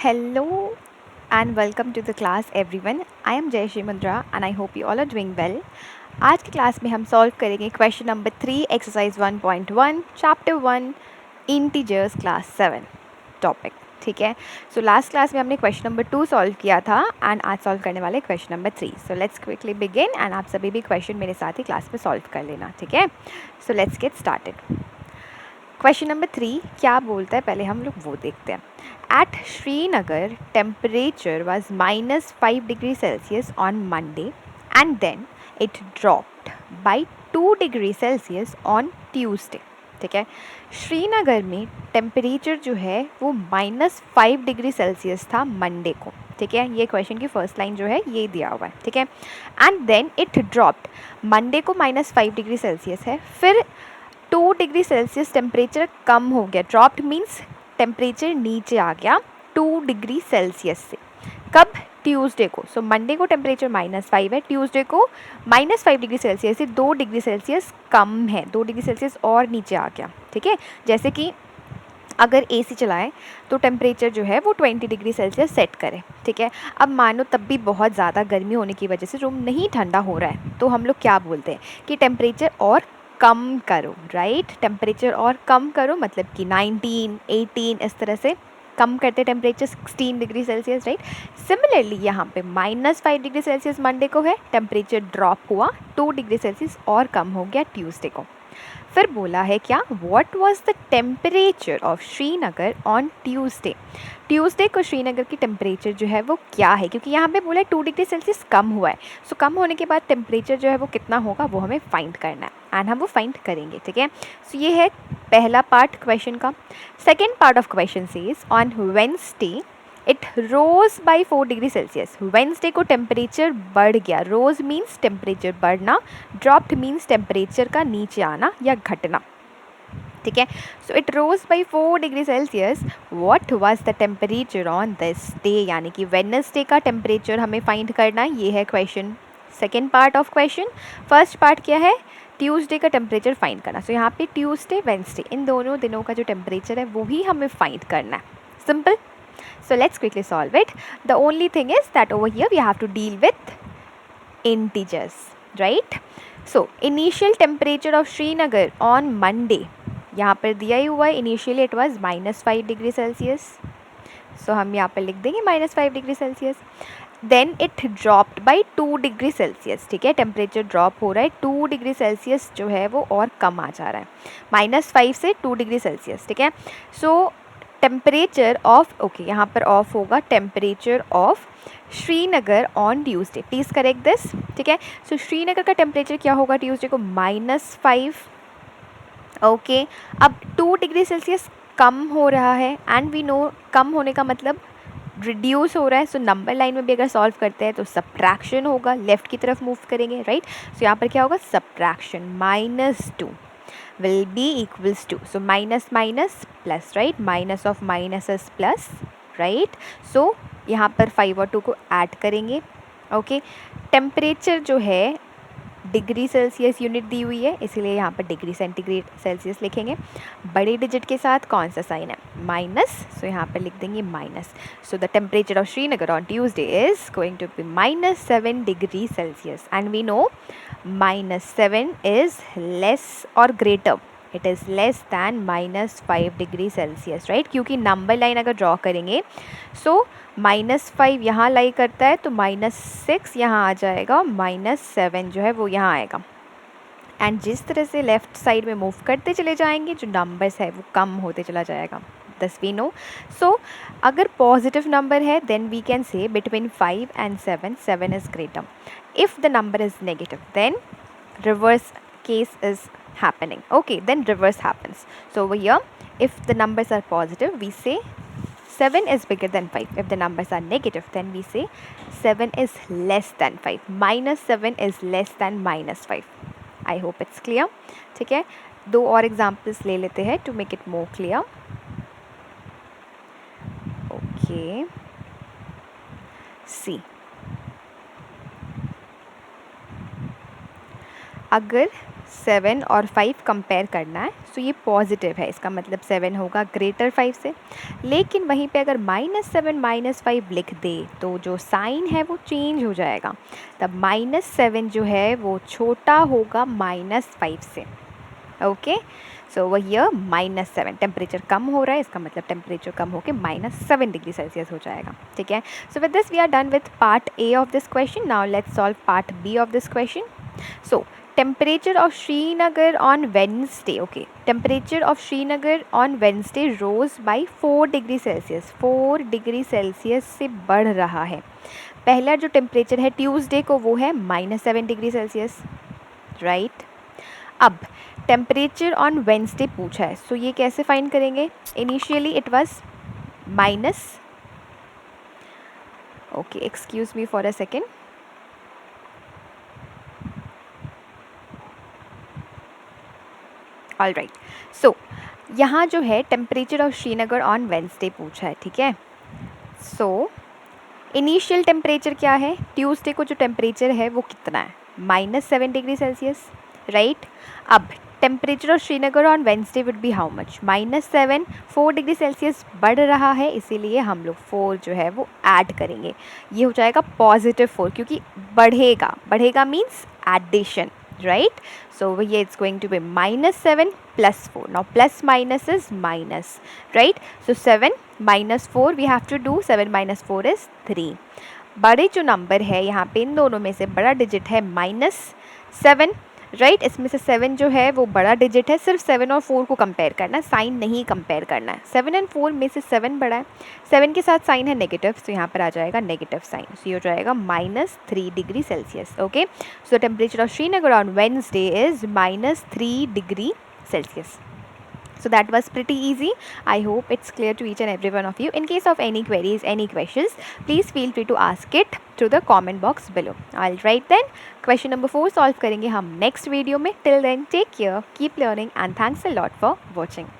Hello and welcome to the class everyone. I am Jayashree Mundra and I hope you all are doing well. आज की class में हम solve करेंगे question number 3 exercise 1.1 chapter 1 integers class 7 topic. ठीक है. So last class में हमने question number 2 solve किया था एंड आज सॉल्व करने वाले question number 3. So let's quickly begin and आप सभी भी क्वेश्चन मेरे साथ ही क्लास में सॉल्व कर लेना. ठीक है. So let's get started. Question number 3 क्या बोलता है पहले हम लोग वो देखते हैं. At Srinagar, temperature was -5 degrees Celsius on Monday and then it dropped by 2 degrees Celsius on Tuesday. ठीक है. श्रीनगर में टेम्परेचर जो है वो -5 डिग्री सेल्सियस था मंडे को. ठीक है. ये क्वेश्चन की फर्स्ट लाइन जो है ये दिया हुआ है. ठीक है. And then it dropped. Monday को -5 डिग्री सेल्सियस है, फिर 2 डिग्री सेल्सियस टेम्परेचर कम हो गया. ड्रॉप्ड मीन्स टेम्परेचर नीचे आ गया 2 डिग्री सेल्सियस से. कब? ट्यूसडे को. सो मंडे को टेम्परेचर -5 है, ट्यूसडे को -5 डिग्री सेल्सियस से 2 डिग्री सेल्सियस कम है, 2 डिग्री सेल्सियस और नीचे आ गया. ठीक है. जैसे कि अगर एसी चलाएं तो टेम्परेचर जो है वो 20 डिग्री सेल्सियस सेट करें. ठीक है. अब मानो तब भी बहुत ज़्यादा गर्मी होने की वजह से रूम नहीं ठंडा हो रहा है, तो हम लोग क्या बोलते हैं कि टेम्परेचर और कम करो. राइट. टेम्परेचर और कम करो मतलब कि 19, 18 इस तरह से कम करते temperature 16 degree Celsius. Right. Similarly यहाँ पे -5 डिग्री सेल्सियस मंडे को है, टेम्परेचर ड्रॉप हुआ 2 डिग्री सेल्सियस और कम हो गया ट्यूसडे को. फिर बोला है क्या, what was the temperature of Srinagar on Tuesday. Tuesday को श्रीनगर की टेम्परेचर जो है वो क्या है, क्योंकि यहाँ पे बोला है 2 डिग्री सेल्सियस कम हुआ है. सो कम होने के बाद टेम्परेचर जो है वो कितना होगा वो हमें फाइंड करना है एंड हम वो फाइंड करेंगे. ठीक है. सो ये है पहला पार्ट क्वेश्चन का. Second part of question says on Wednesday it rose by 4 degree Celsius. Wednesday को टेम्परेचर बढ़ गया. रोज मीन्स टेम्परेचर बढ़ना, ड्रॉप्ड मीन्स टेम्परेचर का नीचे आना या घटना. ठीक है. So it rose by 4 degree Celsius. What was the temperature on this day, यानी कि वेडनेसडे का टेम्परेचर हमें फाइंड करना है. ये है question second part of question. First part क्या है, ट्यूसडे का टेम्परेचर फाइंड करना. सो यहाँ पे ट्यूसडे वेंसडे इन दोनों दिनों का जो टेम्परेचर है वो ही हमें फाइंड करना है. Simple. So let's quickly solve it. The only thing is that over here we have to deal with integers, right? So initial temperature of Srinagar on Monday, यहाँ पर दिया ही हुआ है initially it was -5 degree Celsius. So हम यहाँ पर लिख देंगे -5 degree Celsius. Then it dropped by 2 degree Celsius. ठीक है. टेम्परेचर ड्रॉप हो रहा है 2 डिग्री सेल्सियस जो है वो और कम आ जा रहा है, -5 से 2 डिग्री सेल्सियस. ठीक है. सो टेम्परेचर ऑफ, ओके यहाँ पर ऑफ होगा, temperature of Srinagar on Tuesday. Please correct this. ठीक है. सो श्रीनगर का टेम्परेचर क्या होगा ट्यूसडे को, -5. ओके. अब 2 डिग्री सेल्सियस कम हो रहा है एंड वी नो कम होने का मतलब रिड्यूस हो रहा है. सो नंबर लाइन में भी अगर सॉल्व करते हैं तो सब्ट्रैक्शन होगा, लेफ्ट की तरफ मूव करेंगे. राइट. सो यहाँ पर क्या होगा, subtraction -2 will be equals to, so minus minus plus, right? Minus of minus is plus, right? So यहाँ पर 5 और 2 को ऐड करेंगे. ओके. टेम्परेचर जो है डिग्री सेल्सियस यूनिट दी हुई है, इसलिए यहाँ पर डिग्री सेंटीग्रेड सेल्सियस लिखेंगे. बड़े डिजिट के साथ कौन सा साइन है, माइनस. सो यहाँ पर लिख देंगे minus. So the temperature of Srinagar on Tuesday is going to be -7 degree Celsius and we know -7 is less or greater, it is less than -5 degree Celsius. Right. क्योंकि नंबर लाइन अगर draw करेंगे सो -5 यहाँ लाई करता है तो -6 यहाँ आ जाएगा, -7 जो है वो यहाँ आएगा. एंड जिस तरह से लेफ़्ट साइड में मूव करते चले जाएंगे जो नंबर्स है वो कम होते चला जाएगा. दस वी नो. सो अगर पॉजिटिव नंबर है then we can say between 5 and 7, 7 is greater. If the number is negative then reverse case is happening. Okay, then reverse happens. So over here if the numbers are positive we say 7 is bigger than 5. If the numbers are negative then we say 7 is less than 5. -7 is less than -5. I hope it's clear. ठीक है. 2 और examples ले लेते हैं to make it more clear. Okay. See. अगर 7 और 5 compare करना है, सो ये पॉजिटिव है, इसका मतलब 7 होगा ग्रेटर 5 से। लेकिन वहीं पे अगर -7 -5 लिख दे तो जो साइन है वो चेंज हो जाएगा, तब -7 जो है वो छोटा होगा -5 से। ओके, सो वो ये -7 टेम्परेचर कम हो रहा है, इसका मतलब टेम्परेचर कम होकर -7 डिग्री सेल्सियस हो जाएगा। ठीक है, so with this we are done with part A of this question. Now let's solve part B of this question. So temperature of Srinagar on Wednesday, okay, temperature of Srinagar on Wednesday rose by 4 degree Celsius, 4 degree Celsius से बढ़ रहा है। पहला जो temperature है Tuesday को वो है -7 डिग्री सेल्सियस, राइट। अब टेम्परेचर ऑन वेंसडे पूछा है, सो ये कैसे फाइंड करेंगे? Initially it was minus, okay, excuse me for a second. All right, so यहाँ जो है temperature of Srinagar on Wednesday पूछा है, ठीक है। सो इनिशियल टेम्परेचर क्या है? ट्यूसडे को जो टेम्परेचर है वो कितना है? -7 डिग्री सेल्सियस, राइट। अब temperature of Srinagar on Wednesday would be how much? -7, 4 degree Celsius बढ़ रहा है, इसीलिए हम लोग 4 जो है वो ऐड करेंगे, ये हो जाएगा +4, क्योंकि बढ़ेगा, बढ़ेगा means addition, right? So here it's going to be -7 + 4. Now plus minus is minus, right? So 7 - 4 we have to do, 7 - 4 is 3. बड़े जो नंबर है यहाँ पे, इन दोनों में से बड़ा डिजिट है -7, राइट। इसमें से 7 जो है वो बड़ा डिजिट है, सिर्फ 7 और 4 को कंपेयर करना है, साइन नहीं कंपेयर करना है। 7 और 4 में से 7 बड़ा है, 7 के साथ साइन है नेगेटिव, तो यहाँ पर आ जाएगा नेगेटिव साइन, सो ये हो जाएगा -3 degree Celsius. Okay, so temperature of Srinagar on Wednesday is -3 degree Celsius. So that was pretty easy. I hope it's clear to each and every one of you. In case of any queries, any questions, please feel free to ask it through the comment box below. All right then, question number 4 solve करेंगे हम next video में. Till then, take care, keep learning and thanks a lot for watching.